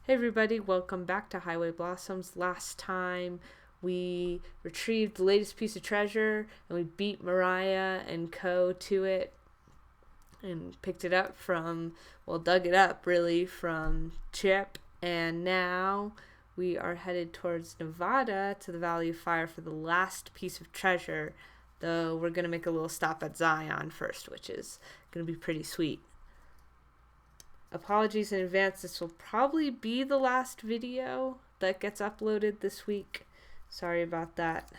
Hey everybody, welcome back to Highway Bossoms. Last time we retrieved the latest piece of treasure and we beat Mariah and Co. to it and picked it up dug it up really from Chip. And now we are headed towards Nevada to the Valley of Fire for the last piece of treasure. Though we're going to make a little stop at Zion first, which is going to be pretty sweet. Apologies in advance, this will probably be the last video that gets uploaded this week. Sorry about that.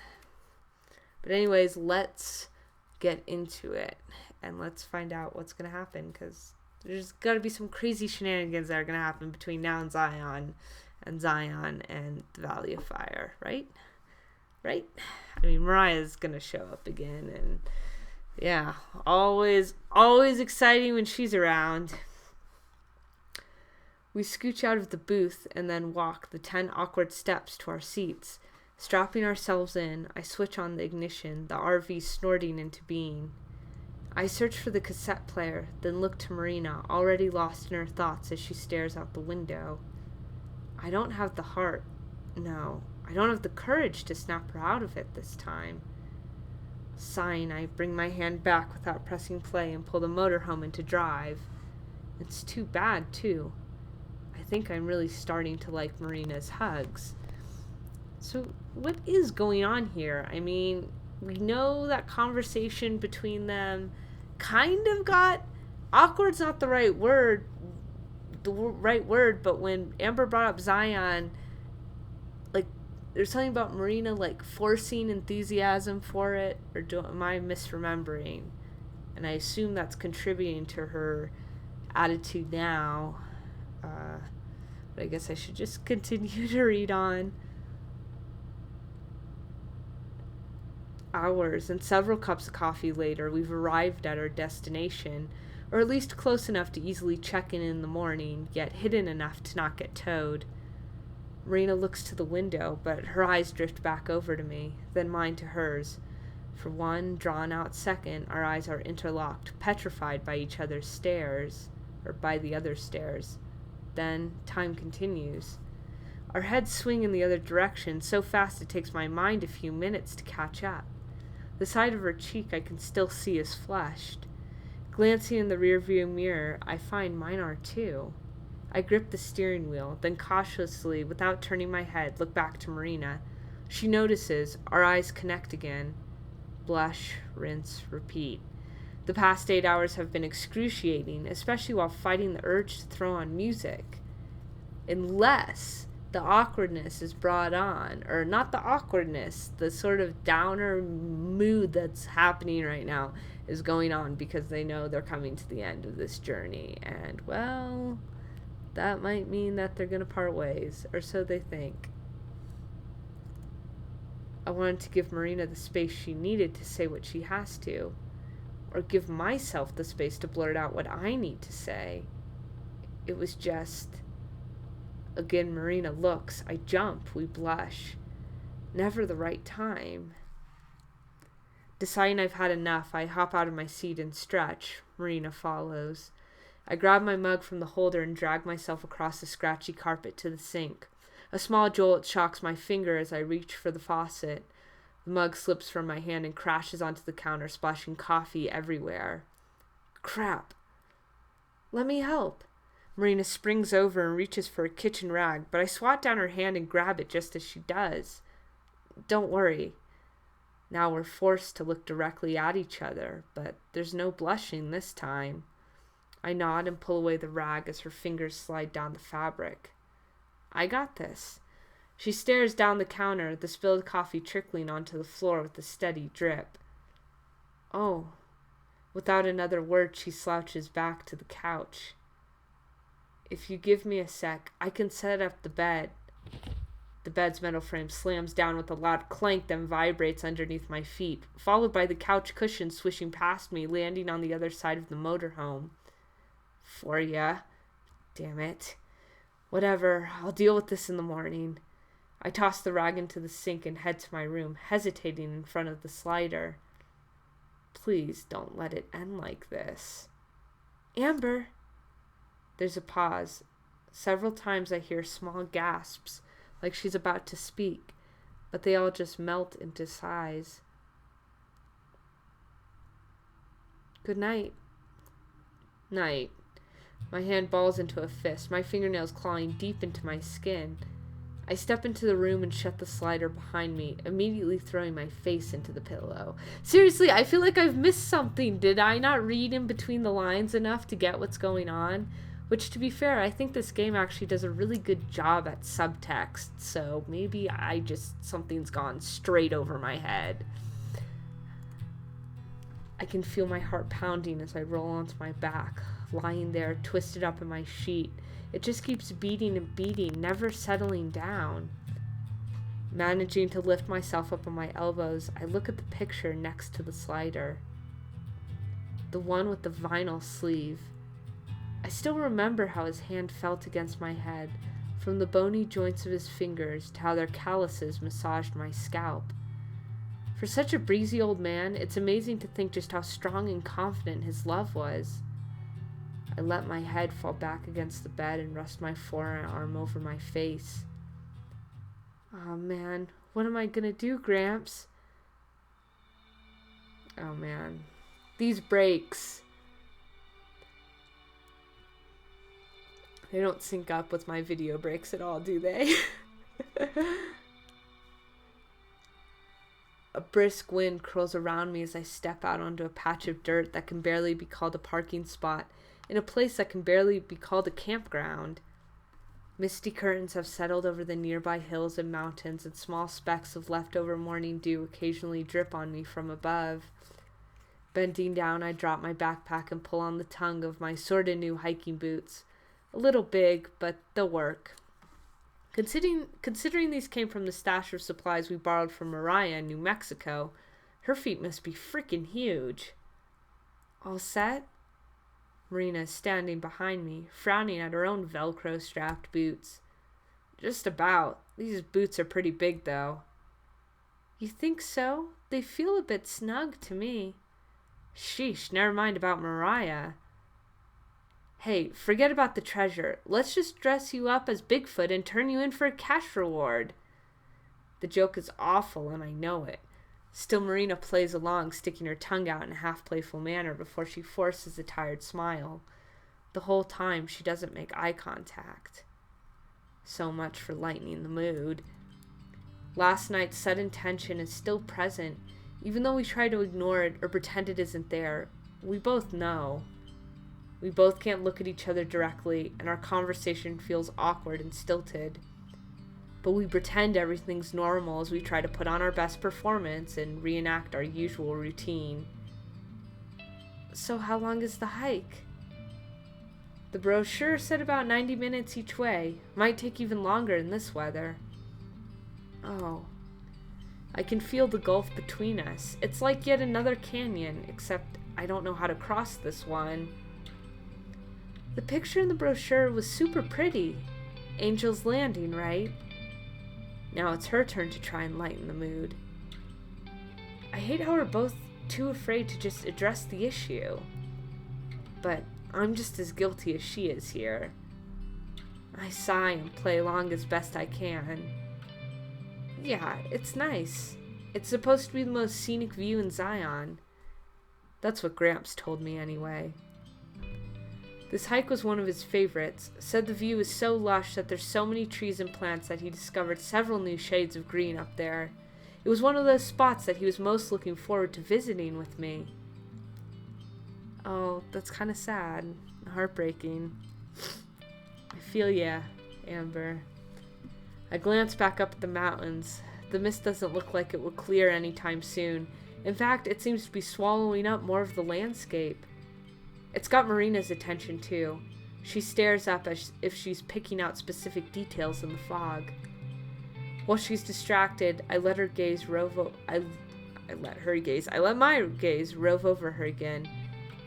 But anyways, let's get into it and let's find out what's going to happen, because there's got to be some crazy shenanigans that are going to happen between now and Zion and the Valley of Fire, right? Right? I mean, Mariah's going to show up again, and yeah, always exciting when she's around. We scooch out of the booth and then walk the 10 awkward steps to our seats. Strapping ourselves in, I switch on the ignition, the RV snorting into being. I search for the cassette player, then look to Marina, already lost in her thoughts as she stares out the window. I don't have the heart. No, I don't have the courage to snap her out of it this time. Sighing, I bring my hand back without pressing play and pull the motorhome into drive. It's too bad, too. I think I'm really starting to like Marina's hugs. So what is going on here? I mean, we know that conversation between them kind of got awkward's not the right word, but when Amber brought up Zion, like, there's something about Marina like forcing enthusiasm for it, or am I misremembering? And I assume that's contributing to her attitude now. But I guess I should just continue to read on. Hours and several cups of coffee later, we've arrived at our destination, or at least close enough to easily check in the morning, yet hidden enough to not get towed. Marina looks to the window, but her eyes drift back over to me, then mine to hers. For one drawn-out second, our eyes are interlocked, petrified by each other's stares, or by the other's stares. Then time continues. Our heads swing in the other direction so fast it takes my mind a few minutes to catch up. The side of her cheek I can still see is flushed. Glancing in the rearview mirror, I find mine are too. I grip the steering wheel, then cautiously, without turning my head, look back to Marina. She notices. Our eyes connect again. Blush, rinse, repeat. The past 8 hours have been excruciating, especially while fighting the urge to throw on music. Unless the awkwardness is brought on, or not the awkwardness, the sort of downer mood that's happening right now is going on because they know they're coming to the end of this journey. And, well, that might mean that they're going to part ways, or so they think. I wanted to give Marina the space she needed to say what she has to, or give myself the space to blurt out what I need to say. It was just... Again, Marina looks. I jump. We blush. Never the right time. Deciding I've had enough, I hop out of my seat and stretch. Marina follows. I grab my mug from the holder and drag myself across the scratchy carpet to the sink. A small jolt shocks my finger as I reach for the faucet. The mug slips from my hand and crashes onto the counter, splashing coffee everywhere. Crap. Let me help. Marina springs over and reaches for a kitchen rag, but I swat down her hand and grab it just as she does. Don't worry. Now we're forced to look directly at each other, but there's no blushing this time. I nod and pull away the rag as her fingers slide down the fabric. I got this. She stares down the counter, the spilled coffee trickling onto the floor with a steady drip. Oh. Without another word, she slouches back to the couch. If you give me a sec, I can set up the bed. The bed's metal frame slams down with a loud clank that vibrates underneath my feet, followed by the couch cushion swishing past me, landing on the other side of the motorhome. For ya. Damn it. Whatever, I'll deal with this in the morning. I toss the rag into the sink and head to my room, hesitating in front of the slider. Please don't let it end like this. Amber. There's a pause. Several times I hear small gasps, like she's about to speak, but they all just melt into sighs. Good night. Night. My hand balls into a fist, my fingernails clawing deep into my skin. I step into the room and shut the slider behind me, immediately throwing my face into the pillow. Seriously, I feel like I've missed something. Did I not read in between the lines enough to get what's going on? Which, to be fair, I think this game actually does a really good job at subtext, so maybe something's gone straight over my head. I can feel my heart pounding as I roll onto my back, lying there, twisted up in my sheet. It just keeps beating and beating, never settling down. Managing to lift myself up on my elbows, I look at the picture next to the slider. The one with the vinyl sleeve. I still remember how his hand felt against my head, from the bony joints of his fingers to how their calluses massaged my scalp. For such a breezy old man, it's amazing to think just how strong and confident his love was. I let my head fall back against the bed and rest my forearm over my face. Oh man, what am I gonna do, Gramps? Oh man, these breaks. They don't sync up with my video breaks at all, do they? A brisk wind curls around me as I step out onto a patch of dirt that can barely be called a parking spot, in a place that can barely be called a campground. Misty curtains have settled over the nearby hills and mountains, and small specks of leftover morning dew occasionally drip on me from above. Bending down, I drop my backpack and pull on the tongue of my sorta new hiking boots. A little big, but they'll work. Considering these came from the stash of supplies we borrowed from Marina in New Mexico, her feet must be freaking huge. All set? Marina is standing behind me, frowning at her own Velcro-strapped boots. Just about. These boots are pretty big, though. You think so? They feel a bit snug to me. Sheesh, never mind about Marina. Hey, forget about the treasure. Let's just dress you up as Bigfoot and turn you in for a cash reward. The joke is awful, and I know it. Still, Marina plays along, sticking her tongue out in a half-playful manner before she forces a tired smile. The whole time, she doesn't make eye contact. So much for lightening the mood. Last night's sudden tension is still present, even though we try to ignore it or pretend it isn't there. We both know. We both can't look at each other directly, and our conversation feels awkward and stilted. But we pretend everything's normal as we try to put on our best performance and reenact our usual routine. So how long is the hike? The brochure said about 90 minutes each way. Might take even longer in this weather. Oh. I can feel the gulf between us. It's like yet another canyon, except I don't know how to cross this one. The picture in the brochure was super pretty. Angel's Landing, right? Now it's her turn to try and lighten the mood. I hate how we're both too afraid to just address the issue. But I'm just as guilty as she is here. I sigh and play along as best I can. Yeah, it's nice. It's supposed to be the most scenic view in Zion. That's what Gramps told me anyway. This hike was one of his favorites. Said the view is so lush that there's so many trees and plants that he discovered several new shades of green up there. It was one of those spots that he was most looking forward to visiting with me. Oh, that's kind of sad. Heartbreaking. I feel ya, Amber. I glance back up at the mountains. The mist doesn't look like it will clear anytime soon. In fact, it seems to be swallowing up more of the landscape. It's got Marina's attention, too. She stares up as if she's picking out specific details in the fog. While she's distracted, I let my gaze rove over her again,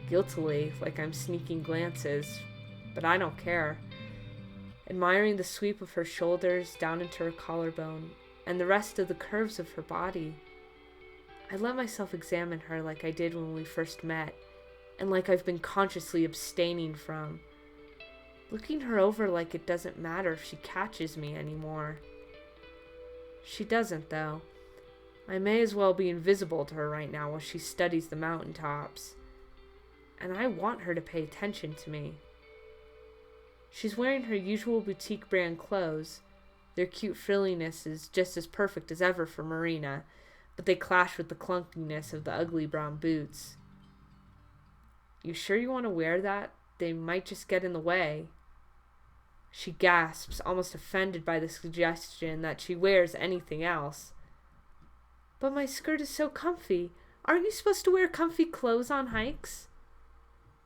guiltily, like I'm sneaking glances. But I don't care. Admiring the sweep of her shoulders down into her collarbone, and the rest of the curves of her body. I let myself examine her like I did when we first met, and like I've been consciously abstaining from. looking her over like it doesn't matter if she catches me anymore. She doesn't, though. I may as well be invisible to her right now while she studies the mountaintops. And I want her to pay attention to me. She's wearing her usual boutique brand clothes. Their cute frilliness is just as perfect as ever for Marina, but they clash with the clunkiness of the ugly brown boots. You sure you want to wear that? They might just get in the way. She gasps, almost offended by the suggestion that she wears anything else. But my skirt is so comfy. Aren't you supposed to wear comfy clothes on hikes?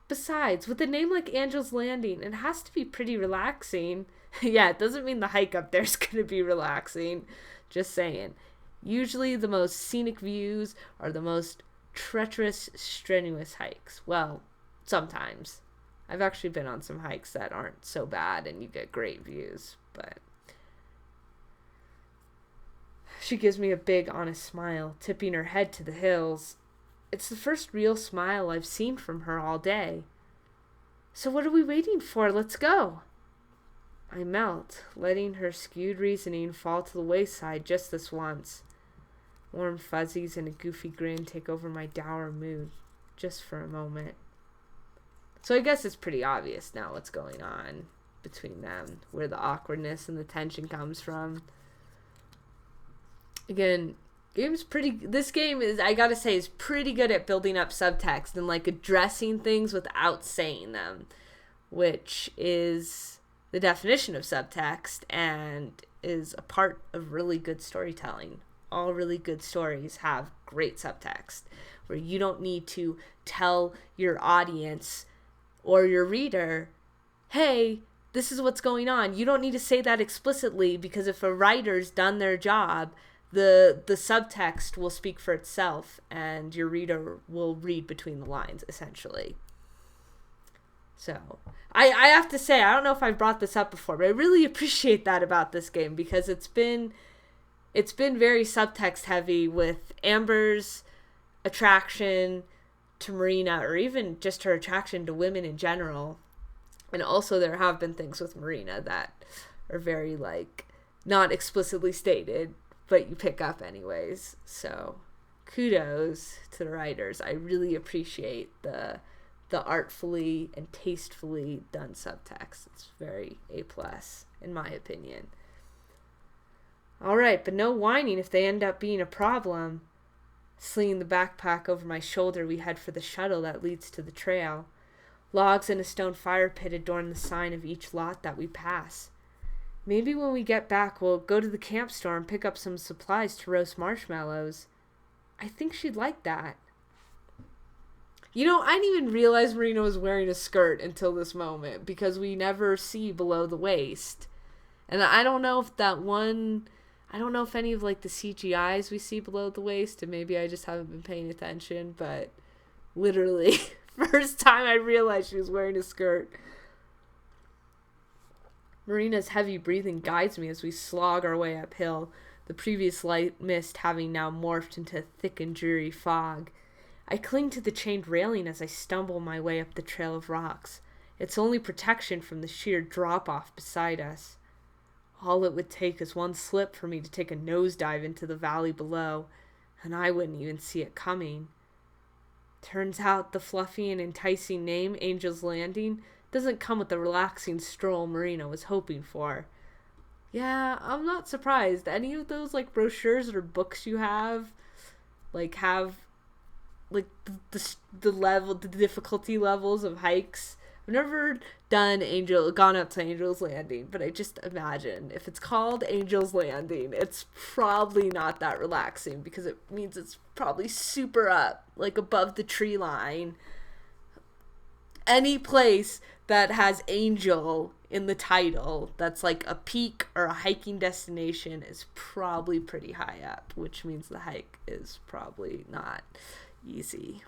Besides, with a name like Angel's Landing, it has to be pretty relaxing. Yeah, it doesn't mean the hike up there's going to be relaxing. Just saying. Usually the most scenic views are the most treacherous, strenuous hikes. Well, sometimes. I've actually been on some hikes that aren't so bad and you get great views, but... She gives me a big, honest smile, tipping her head to the hills. It's the first real smile I've seen from her all day. So what are we waiting for? Let's go. I melt, letting her skewed reasoning fall to the wayside just this once. Warm fuzzies and a goofy grin take over my dour mood, just for a moment. So I guess it's pretty obvious now what's going on between them, where the awkwardness and the tension comes from. Again, this game is, I gotta say, is pretty good at building up subtext and like addressing things without saying them, which is the definition of subtext and is a part of really good storytelling. All really good stories have great subtext where you don't need to tell your audience or your reader, hey, this is what's going on. You don't need to say that explicitly, because if a writer's done their job, the subtext will speak for itself and your reader will read between the lines, essentially. So I have to say, I don't know if I've brought this up before, but I really appreciate that about this game, because it's been very subtext heavy with Amber's attraction to Marina, or even just her attraction to women in general. And also there have been things with Marina that are very, like, not explicitly stated, but you pick up anyways. So kudos to the writers. I really appreciate the artfully and tastefully done subtext. It's very A+, in my opinion. All right, but no whining if they end up being a problem. Slinging the backpack over my shoulder, we head for the shuttle that leads to the trail. Logs and a stone fire pit adorn the sign of each lot that we pass. Maybe when we get back, we'll go to the camp store and pick up some supplies to roast marshmallows. I think she'd like that. You know, I didn't even realize Marina was wearing a skirt until this moment, because we never see below the waist. And I don't know if any of, like, the CGIs we see below the waist, and maybe I just haven't been paying attention, but literally, first time I realized she was wearing a skirt. Marina's heavy breathing guides me as we slog our way uphill, the previous light mist having now morphed into thick and dreary fog. I cling to the chained railing as I stumble my way up the trail of rocks, its only protection from the sheer drop-off beside us. All it would take is one slip for me to take a nosedive into the valley below, and I wouldn't even see it coming. Turns out the fluffy and enticing name, Angel's Landing, doesn't come with the relaxing stroll Marina was hoping for. Yeah, I'm not surprised. Any of those, like, brochures or books you have the difficulty levels of hikes. I've never gone up to Angel's Landing, but I just imagine if it's called Angel's Landing, it's probably not that relaxing, because it means it's probably super up, like above the tree line. Any place that has Angel in the title that's like a peak or a hiking destination is probably pretty high up, which means the hike is probably not easy.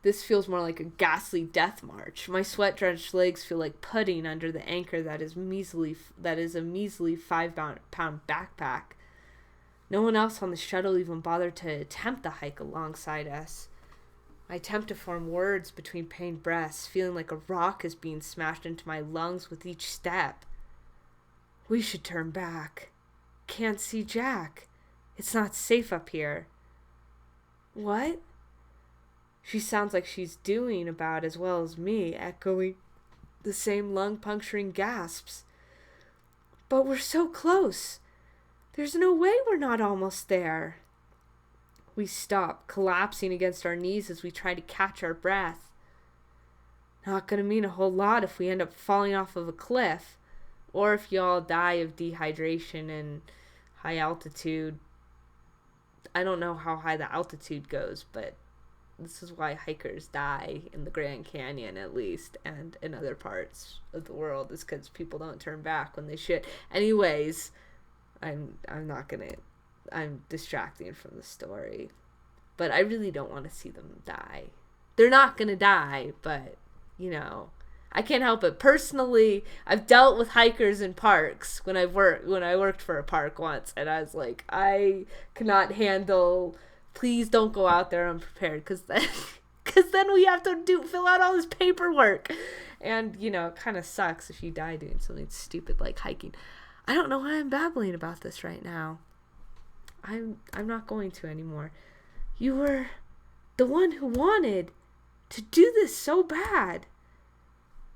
This feels more like a ghastly death march. My sweat-drenched legs feel like pudding under the anchor that is a measly 5-pound backpack. No one else on the shuttle even bothered to attempt the hike alongside us. I attempt to form words between pained breaths, feeling like a rock is being smashed into my lungs with each step. We should turn back. Can't see Jack. It's not safe up here. What? She sounds like she's doing about as well as me, echoing the same lung-puncturing gasps. But we're so close. There's no way we're not almost there. We stop, collapsing against our knees as we try to catch our breath. Not gonna mean a whole lot if we end up falling off of a cliff, or if you all die of dehydration and high altitude. I don't know how high the altitude goes, but this is why hikers die in the Grand Canyon, at least, and in other parts of the world, is because people don't turn back when they should. Anyways, I'm distracting from the story, but I really don't want to see them die. They're not gonna die, but I can't help it. Personally, I've dealt with hikers in parks when I worked for a park once, and I was like, I cannot handle. Please don't go out there unprepared, because then we have to fill out all this paperwork, and it kind of sucks if you die doing something stupid like hiking. I don't know why I'm babbling about this right now. I'm not going to anymore. You were the one who wanted to do this so bad.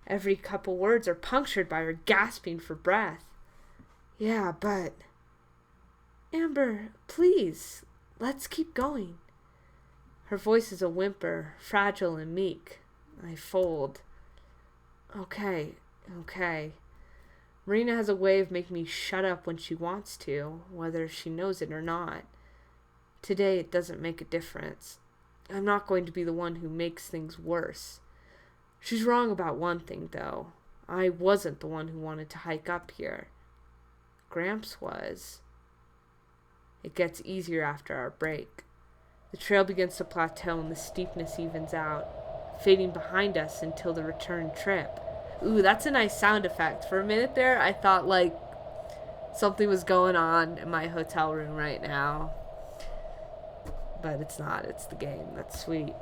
Every couple words are punctured by her gasping for breath. Yeah, but... Amber, please, let's keep going. Her voice is a whimper, fragile and meek. I fold. Okay. Marina has a way of making me shut up when she wants to, whether she knows it or not. Today it doesn't make a difference. I'm not going to be the one who makes things worse. She's wrong about one thing, though. I wasn't the one who wanted to hike up here. Gramps was. It gets easier after our break. The trail begins to plateau and the steepness evens out, fading behind us until the return trip. Ooh, that's a nice sound effect. For a minute there, I thought like something was going on in my hotel room right now. But it's not. It's the game. That's sweet.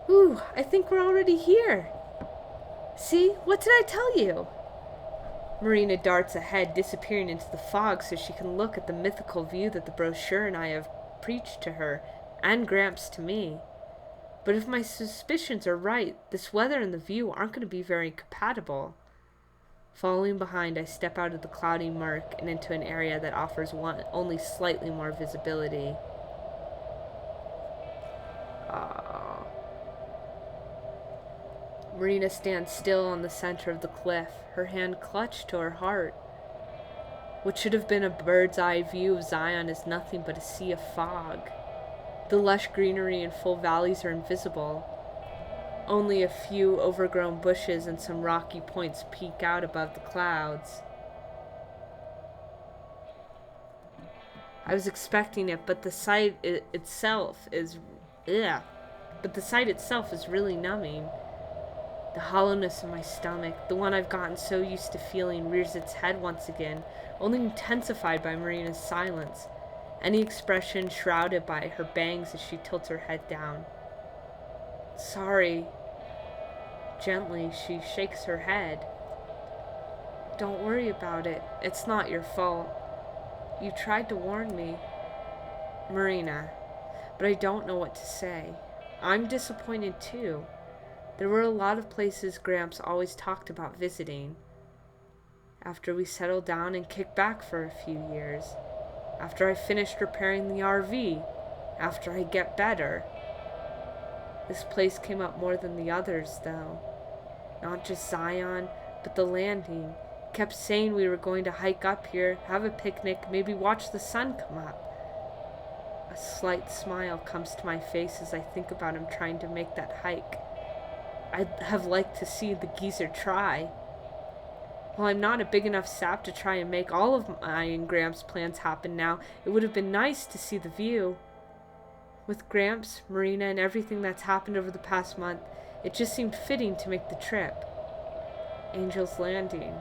Ooh, I think we're already here. See? What did I tell you? Marina darts ahead, disappearing into the fog so she can look at the mythical view that the brochure and I have preached to her, and Gramps to me. But if my suspicions are right, this weather and the view aren't going to be very compatible. Following behind, I step out of the cloudy murk and into an area that offers only slightly more visibility. Marina stands still on the center of the cliff, her hand clutched to her heart. What should have been a bird's eye view of Zion is nothing but a sea of fog. The lush greenery and full valleys are invisible. Only a few overgrown bushes and some rocky points peek out above the clouds. I was expecting it, but the sight itself is really numbing. The hollowness in my stomach, the one I've gotten so used to feeling, rears its head once again, only intensified by Marina's silence, any expression shrouded by her bangs as she tilts her head down. Sorry. Gently, she shakes her head. Don't worry about it. It's not your fault. You tried to warn me, Marina, but I don't know what to say. I'm disappointed too. There were a lot of places Gramps always talked about visiting. After we settle down and kick back for a few years. After I finished repairing the RV. After I get better. This place came up more than the others, though. Not just Zion, but the landing. Kept saying we were going to hike up here, have a picnic, maybe watch the sun come up. A slight smile comes to my face as I think about him trying to make that hike. I'd have liked to see the geezer try. While I'm not a big enough sap to try and make all of my and Gramps' plans happen now, it would have been nice to see the view. With Gramps, Marina, and everything that's happened over the past month, it just seemed fitting to make the trip. Angel's Landing.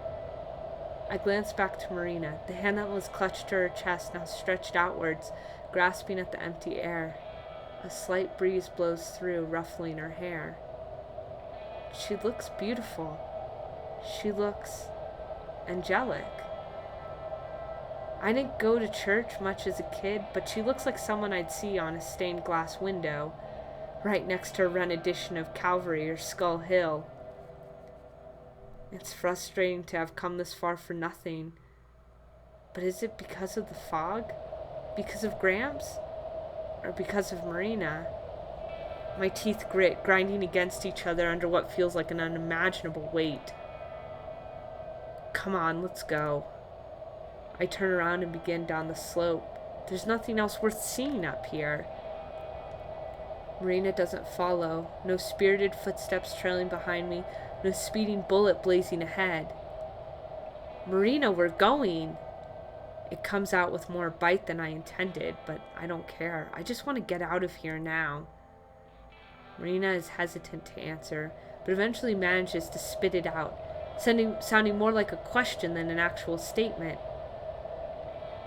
I glanced back to Marina, the hand that was clutched to her chest now stretched outwards, grasping at the empty air. A slight breeze blows through, ruffling her hair. She looks beautiful. She looks angelic. I didn't go to church much as a kid, but she looks like someone I'd see on a stained glass window, right next to a run edition of Calvary or Skull Hill. It's frustrating to have come this far for nothing. But is it because of the fog? Because of Gramps? Or because of Marina? My teeth grit, grinding against each other under what feels like an unimaginable weight. Come on, let's go. I turn around and begin down the slope. There's nothing else worth seeing up here. Marina doesn't follow. No spirited footsteps trailing behind me. No speeding bullet blazing ahead. Marina, we're going. It comes out with more bite than I intended, but I don't care. I just want to get out of here now. Marina is hesitant to answer, but eventually manages to spit it out, sounding more like a question than an actual statement.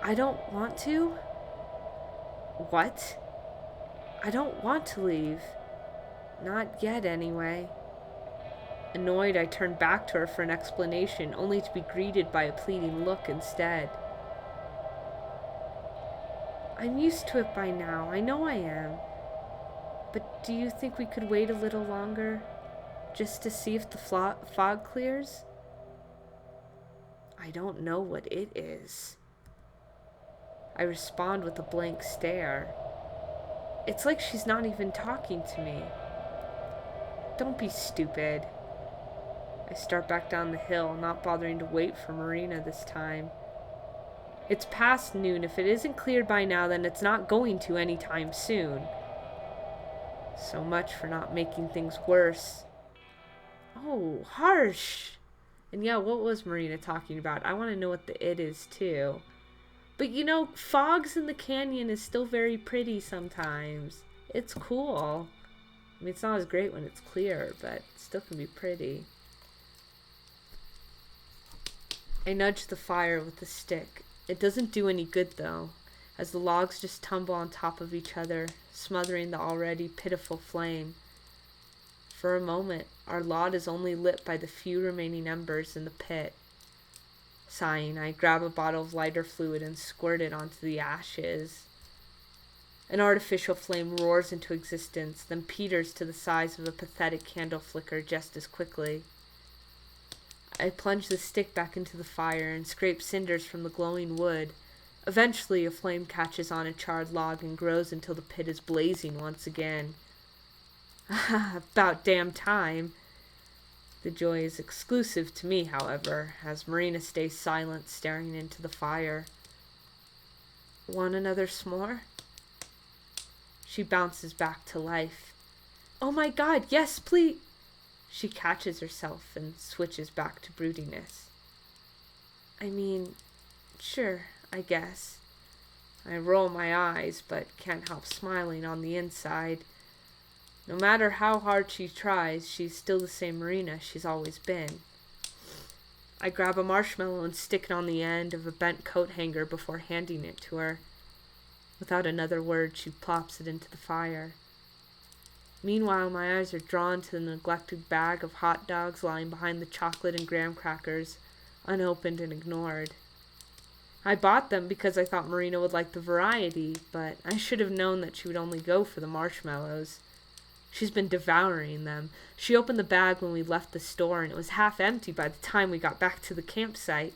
I don't want to? What? I don't want to leave. Not yet, anyway. Annoyed, I turn back to her for an explanation, only to be greeted by a pleading look instead. I'm used to it by now. I know I am. But do you think we could wait a little longer? Just to see if the fog clears? I don't know what it is. I respond with a blank stare. It's like she's not even talking to me. Don't be stupid. I start back down the hill, not bothering to wait for Marina this time. It's past noon. If it isn't cleared by now, then it's not going to anytime soon. So much for not making things worse. Oh, harsh. And yeah, what was Marina talking about? I want to know what the it is too. But you know, fogs in the canyon is still very pretty sometimes. It's cool. I mean, it's not as great when it's clear, but it still can be pretty. I nudge the fire with the stick. It doesn't do any good though, as the logs just tumble on top of each other, smothering the already pitiful flame. For a moment, our lot is only lit by the few remaining embers in the pit. Sighing, I grab a bottle of lighter fluid and squirt it onto the ashes. An artificial flame roars into existence, then peters to the size of a pathetic candle flicker just as quickly. I plunge the stick back into the fire and scrape cinders from the glowing wood. Eventually, a flame catches on a charred log and grows until the pit is blazing once again. About damn time. The joy is exclusive to me, however, as Marina stays silent, staring into the fire. Want another s'more? She bounces back to life. Oh my god, yes, please! She catches herself and switches back to broodiness. I mean, sure, I guess. I roll my eyes, but can't help smiling on the inside. No matter how hard she tries, she's still the same Marina she's always been. I grab a marshmallow and stick it on the end of a bent coat hanger before handing it to her. Without another word, she plops it into the fire. Meanwhile, my eyes are drawn to the neglected bag of hot dogs lying behind the chocolate and graham crackers, unopened and ignored. I bought them because I thought Marina would like the variety, but I should have known that she would only go for the marshmallows. She's been devouring them. She opened the bag when we left the store, and it was half empty by the time we got back to the campsite.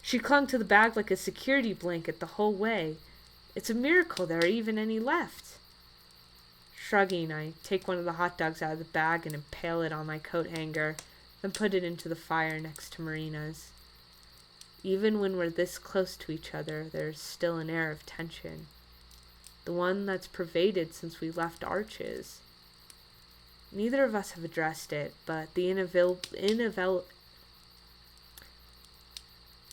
She clung to the bag like a security blanket the whole way. It's a miracle there are even any left. Shrugging, I take one of the hot dogs out of the bag and impale it on my coat hanger, then put it into the fire next to Marina's. Even when we're this close to each other, there's still an air of tension. The one that's pervaded since we left Arches. Neither of us have addressed it, but the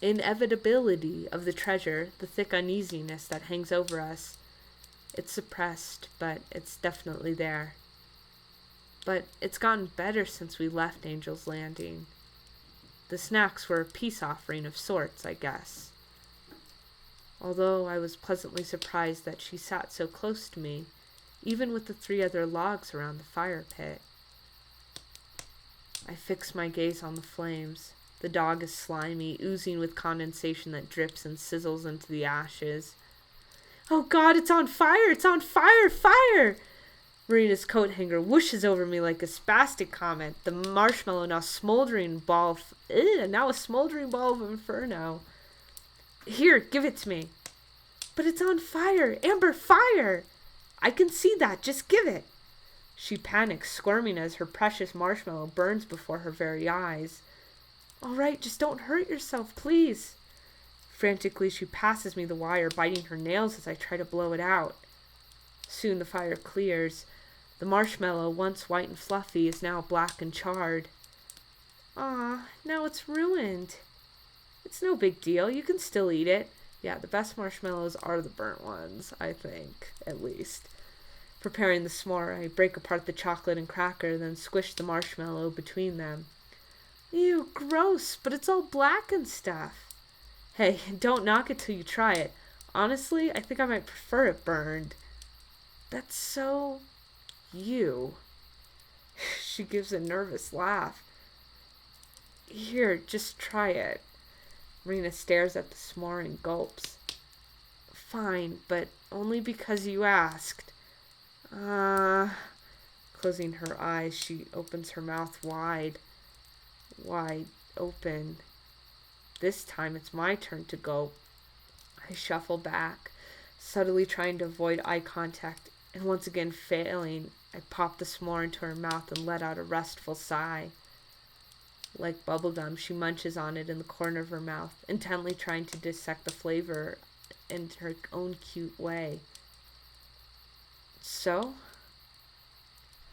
inevitability of the treasure, the thick uneasiness that hangs over us, it's suppressed, but it's definitely there. But it's gotten better since we left Angel's Landing. The snacks were a peace offering of sorts, I guess. Although I was pleasantly surprised that she sat so close to me, even with the 3 other logs around the fire pit. I fix my gaze on the flames. The dog is slimy, oozing with condensation that drips and sizzles into the ashes. Oh God, it's on fire! It's on fire! Fire! Marina's coat hanger whooshes over me like a spastic comet. The marshmallow now a smoldering ball of inferno. Here, give it to me. But it's on fire! Amber, fire! I can see that. Just give it. She panics, squirming as her precious marshmallow burns before her very eyes. All right, just don't hurt yourself, please. Frantically, she passes me the wire, biting her nails as I try to blow it out. Soon the fire clears. The marshmallow, once white and fluffy, is now black and charred. Ah, now it's ruined. It's no big deal. You can still eat it. Yeah, the best marshmallows are the burnt ones, I think, at least. Preparing the s'more, I break apart the chocolate and cracker, then squish the marshmallow between them. Ew, gross, but it's all black and stuff. Hey, don't knock it till you try it. Honestly, I think I might prefer it burned. That's so... you. She gives a nervous laugh. Here, just try it. Marina stares at the s'more and gulps. Fine, but only because you asked. Closing her eyes, she opens her mouth wide open. This time it's my turn to gulp. I shuffle back, subtly trying to avoid eye contact, and once again failing, I pop the s'more into her mouth and let out a restful sigh. Like bubblegum, she munches on it in the corner of her mouth, intently trying to dissect the flavor in her own cute way. So?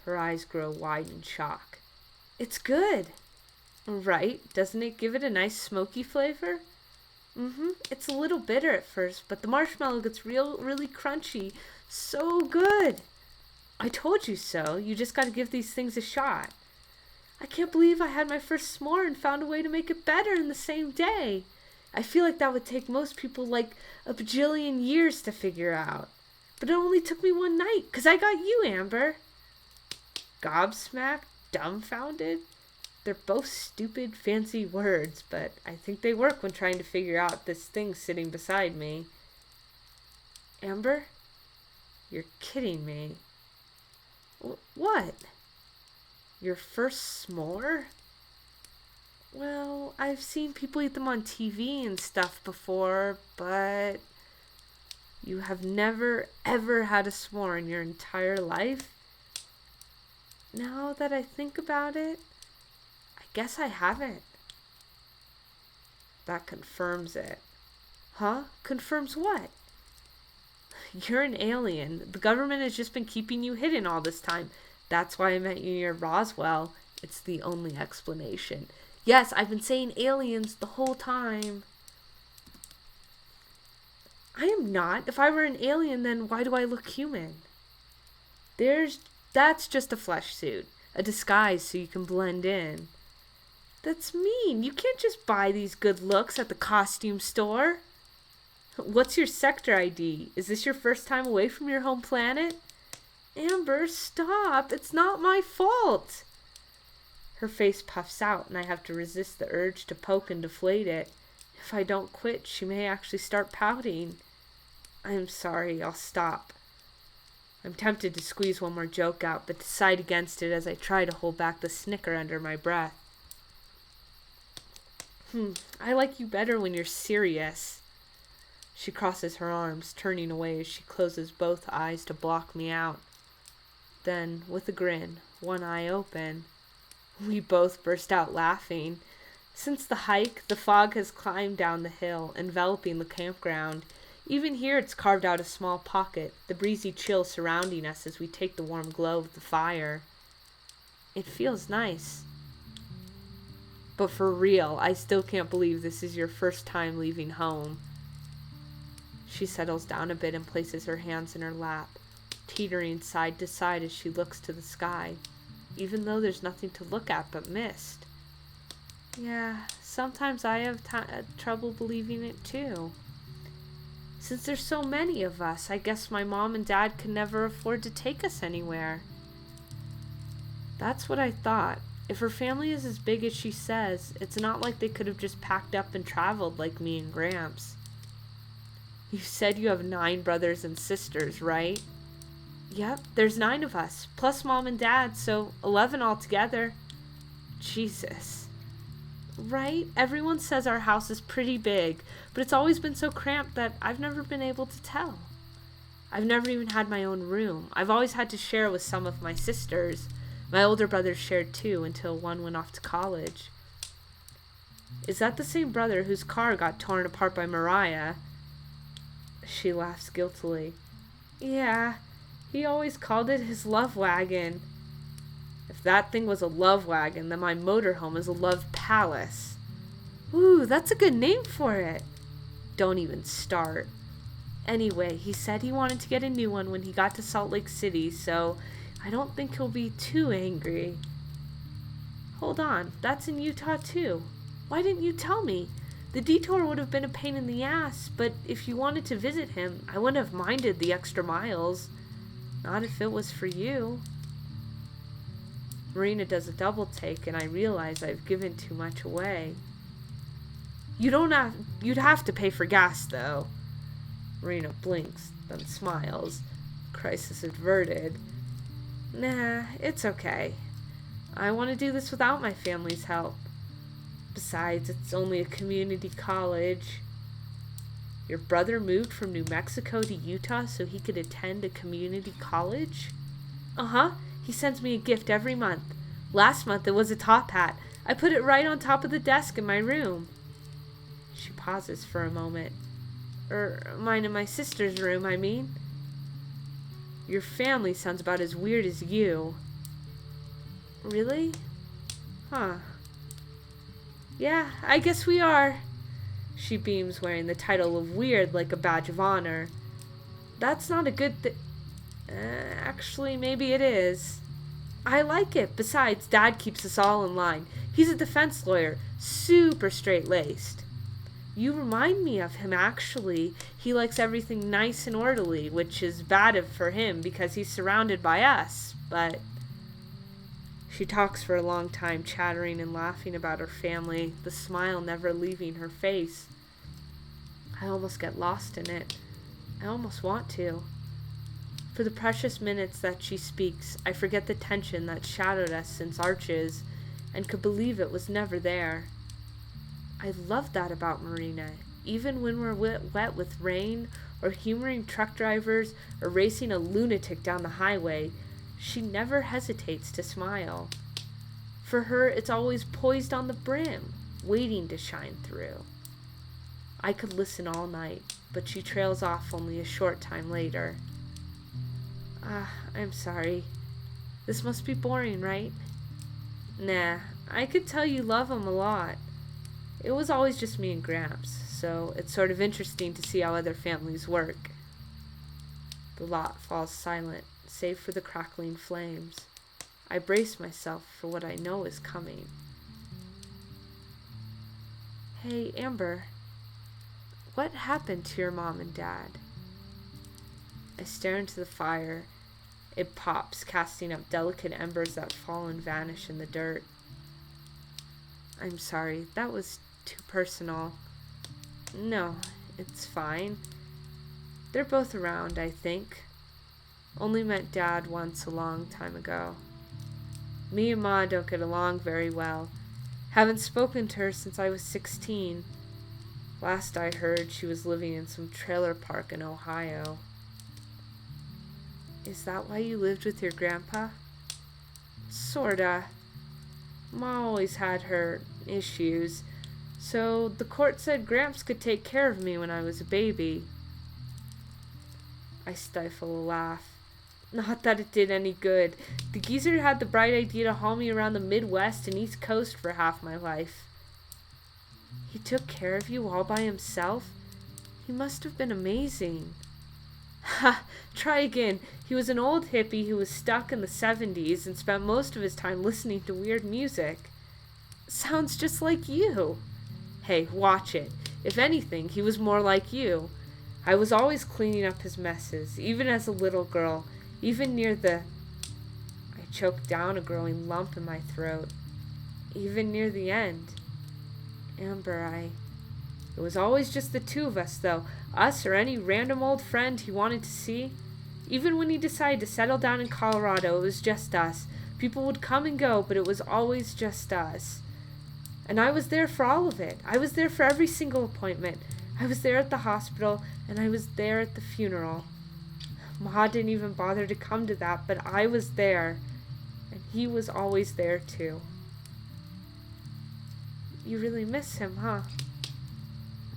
Her eyes grow wide in shock. It's good! Right? Doesn't it give it a nice smoky flavor? It's a little bitter at first, but the marshmallow gets really crunchy. So good! I told you so. You just gotta give these things a shot. I can't believe I had my first s'more and found a way to make it better in the same day. I feel like that would take most people like a bajillion years to figure out. But it only took me one night, 'cause I got you, Amber. Gobsmacked? Dumbfounded? They're both stupid, fancy words, but I think they work when trying to figure out this thing sitting beside me. Amber? You're kidding me. What? Your first s'more? Well, I've seen people eat them on TV and stuff before, but you have never, ever had a s'more in your entire life? Now that I think about it, I guess I haven't. That confirms it. Huh? Confirms what? You're an alien. The government has just been keeping you hidden all this time. That's why I met you near Roswell. It's the only explanation. Yes, I've been saying aliens the whole time. I am not. If I were an alien, then why do I look human? That's just a flesh suit. A disguise so you can blend in. That's mean. You can't just buy these good looks at the costume store. What's your sector ID? Is this your first time away from your home planet? Amber, stop. It's not my fault. Her face puffs out, and I have to resist the urge to poke and deflate it. If I don't quit, she may actually start pouting. I'm sorry. I'll stop. I'm tempted to squeeze one more joke out, but decide against it as I try to hold back the snicker under my breath. I like you better when you're serious. She crosses her arms, turning away as she closes both eyes to block me out. Then, with a grin, one eye open, we both burst out laughing. Since the hike, the fog has climbed down the hill, enveloping the campground. Even here it's carved out a small pocket, the breezy chill surrounding us as we take the warm glow of the fire. It feels nice. But for real, I still can't believe this is your first time leaving home. She settles down a bit and places her hands in her lap, teetering side to side as she looks to the sky, even though there's nothing to look at but mist. Yeah, sometimes I have trouble believing it too. Since there's so many of us, I guess my mom and dad could never afford to take us anywhere. That's what I thought. If her family is as big as she says, it's not like they could have just packed up and traveled like me and Gramps. You said you have 9 brothers and sisters, right? Yep, there's 9 of us, plus mom and dad, so 11 altogether. Jesus. Right? Everyone says our house is pretty big, but it's always been so cramped that I've never been able to tell. I've never even had my own room. I've always had to share with some of my sisters. My older brothers shared too until one went off to college. Is that the same brother whose car got torn apart by Mariah? She laughs guiltily. Yeah, he always called it his love wagon. If that thing was a love wagon, then my motorhome is a love palace. Ooh, that's a good name for it. Don't even start. Anyway, he said he wanted to get a new one when he got to Salt Lake City, so I don't think he'll be too angry. Hold on, that's in Utah too. Why didn't you tell me? The detour would have been a pain in the ass, but if you wanted to visit him, I wouldn't have minded the extra miles. Not if it was for you. Marina does a double take, and I realize I've given too much away. You'd have to pay for gas, though. Marina blinks, then smiles. Crisis averted. Nah, it's okay. I want to do this without my family's help. Besides, it's only a community college. Your brother moved from New Mexico to Utah so he could attend a community college? Uh-huh. He sends me a gift every month. Last month it was a top hat. I put it right on top of the desk in my room. She pauses for a moment. Mine and my sister's room, I mean. Your family sounds about as weird as you. Really? Huh. Yeah, I guess we are. She beams, wearing the title of weird like a badge of honor. That's not a good thing. Actually, maybe it is. I like it. Besides, Dad keeps us all in line. He's a defense lawyer, super straight-laced. You remind me of him, actually. He likes everything nice and orderly, which is bad for him because he's surrounded by us, but... She talks for a long time, chattering and laughing about her family, the smile never leaving her face. I almost get lost in it. I almost want to. For the precious minutes that she speaks, I forget the tension that shadowed us since Arches, and could believe it was never there. I love that about Marina. Even when we're wet with rain, or humoring truck drivers, or racing a lunatic down the highway, she never hesitates to smile. For her, it's always poised on the brim, waiting to shine through. I could listen all night, but she trails off only a short time later. I'm sorry. This must be boring, right? Nah, I could tell you love him a lot. It was always just me and Gramps, so it's sort of interesting to see how other families work. The lot falls silent, save for the crackling flames. I brace myself for what I know is coming. Hey, Amber. What happened to your mom and dad? I stare into the fire. It pops, casting up delicate embers that fall and vanish in the dirt. I'm sorry, that was too personal. No, it's fine. They're both around, I think. Only met Dad once a long time ago. Me and Ma don't get along very well. Haven't spoken to her since I was 16. Last I heard, she was living in some trailer park in Ohio. Is that why you lived with your grandpa? Sorta. Ma always had her issues, so the court said Gramps could take care of me when I was a baby. I stifle a laugh. Not that it did any good. The geezer had the bright idea to haul me around the Midwest and East Coast for half my life. He took care of you all by himself? He must have been amazing. Ha! Try again. He was an old hippie who was stuck in the 70s and spent most of his time listening to weird music. Sounds just like you. Hey, watch it. If anything, he was more like you. I was always cleaning up his messes, even as a little girl, even near the... I choked down a growing lump in my throat. Even near the end. Amber, It was always just the two of us, though. Us or any random old friend he wanted to see. Even when he decided to settle down in Colorado, it was just us. People would come and go, but it was always just us. And I was there for all of it. I was there for every single appointment. I was there at the hospital, and I was there at the funeral. Ma didn't even bother to come to that, but I was there. And he was always there, too. You really miss him, huh?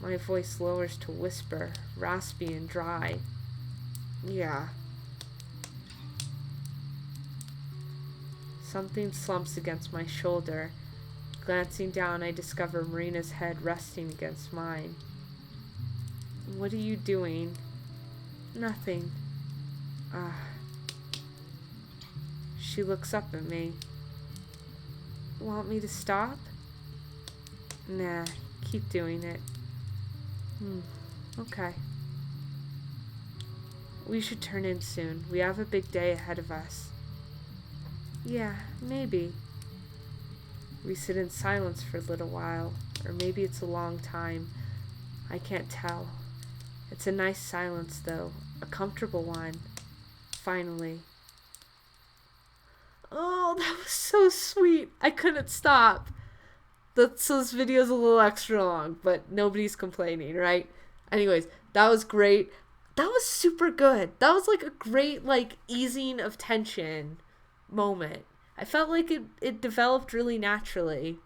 My voice lowers to whisper, raspy and dry. Yeah. Something slumps against my shoulder. Glancing down, I discover Marina's head resting against mine. What are you doing? Nothing. She looks up at me. Want me to stop? Nah, keep doing it. Okay. We should turn in soon. We have a big day ahead of us. Yeah, maybe. We sit in silence for a little while, or maybe it's a long time. I can't tell. It's a nice silence, though. A comfortable one. Finally. Oh, that was so sweet. I couldn't stop. So this video's a little extra long, but nobody's complaining, right? Anyways, that was great. That was super good. That was like a great, easing of tension moment. I felt like it developed really naturally.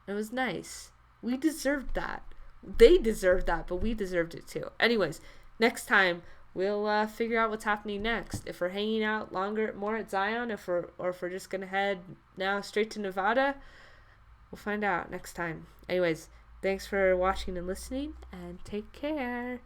It was nice. We deserved that. They deserved that, but we deserved it too. Anyways, next time we'll figure out what's happening next. If we're hanging out more at Zion, or if we're just gonna head now straight to Nevada, we'll find out next time. Anyways, thanks for watching and listening, and take care.